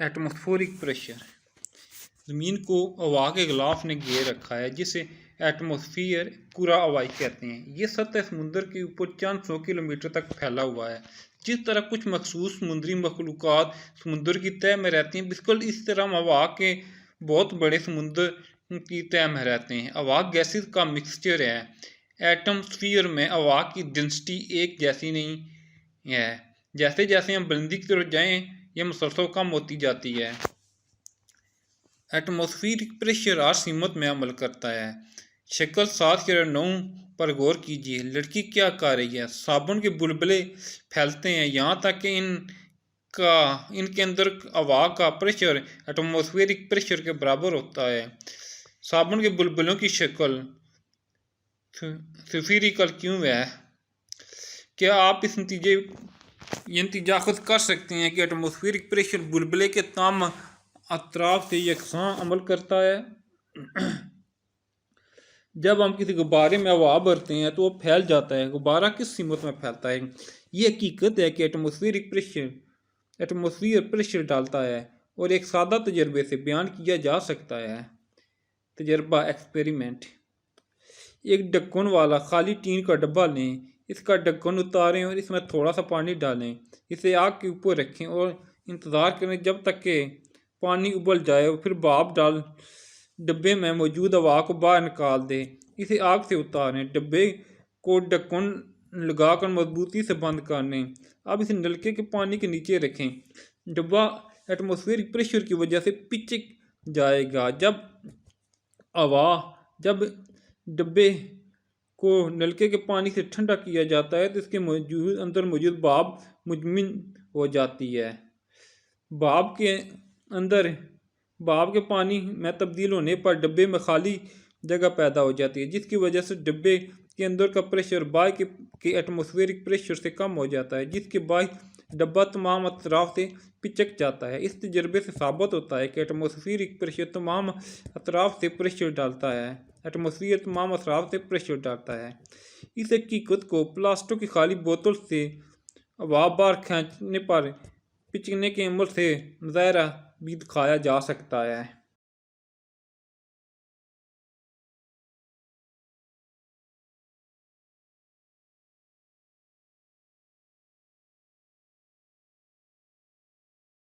Atmospheric pressure. ज़मीन को हवा के गिलाफ ने घेर रखा है जिसे एटमॉस्फेयर पूरा हवाई कहते हैं। ये सतह समुद्र के ऊपर चंद सौ किलोमीटर तक फैला हुआ है। जिस तरह कुछ मखसूस समुद्री मखलूक़ात समुद्र की तह में रहती हैं, बिल्कुल इस तरह हम हवा के बहुत बड़े समुद्र की तह में रहते हैं। हवा गैसेस का मिक्सचर है। एटमॉस्फेयर में हवा की डेंसिटी एक जैसी नहीं है। जैसे जैसे हम बुलंदी की तरफ जाएं, यह मुसलसल कम होती जाती है। एटमॉस्फेरिक प्रेशर हर सीमत में अमल करता है। शक्ल 7.9 पर गौर कीजिए। लड़की क्या कर रही है? साबुन के बुलबुले फैलते हैं यहाँ तक कि इनके अंदर हवा का प्रेशर एटमॉस्फेरिक प्रेशर के बराबर होता है। साबुन के बुलबुलों की शक्ल स्फीरिकल क्यों है? क्या आप ये नतीजा खुद कर सकते हैं कि एटमॉस्फेरिक प्रेशर बुलबुले के तमाम अतराफ से यकसां अमल करता है। जब हम किसी गुब्बारे में हवा भरते हैं तो वो फैल जाता है। गुब्बारा किस सीमत में फैलता है? ये हकीकत है कि एटमॉस्फेयर प्रेशर डालता है और एक सादा तजर्बे से बयान किया जा सकता है। तजर्बा एक्सपेरिमेंट। एक ढक्कन वाला खाली टीन का डब्बा लें, इसका ढक्कन उतारें और इसमें थोड़ा सा पानी डालें। इसे आग के ऊपर रखें और इंतज़ार करें जब तक कि पानी उबल जाए और फिर भाप डाल डब्बे में मौजूद हवा को बाहर निकाल दें। इसे आग से उतारें। डब्बे को ढक्कन लगाकर मजबूती से बंद कर लें। अब इसे नलके के पानी के नीचे रखें। डब्बा एटमॉस्फेरिक प्रेशर की वजह से पिचक जाएगा। जब डब्बे को नलके के पानी से ठंडा किया जाता है तो इसके अंदर मौजूद भाप मुतमिन हो जाती है। भाप के पानी में तब्दील होने पर डब्बे में खाली जगह पैदा हो जाती है, जिसकी वजह से डब्बे के अंदर का प्रेशर बाहर के एटमॉस्फेरिक प्रेशर से कम हो जाता है, जिसके बाद डब्बा तमाम अतराफ से पिचक जाता है। इस तजर्बे से साबित होता है कि एटमॉस्फेरिक प्रेशर तमाम अतराफ से प्रेशर डालता है। इस हकीकत को प्लास्टिक की खाली बोतल से हवा बाहर खींचने पर पिचकने के अमल से मुज़ाहरा भी दिखाया जा सकता है।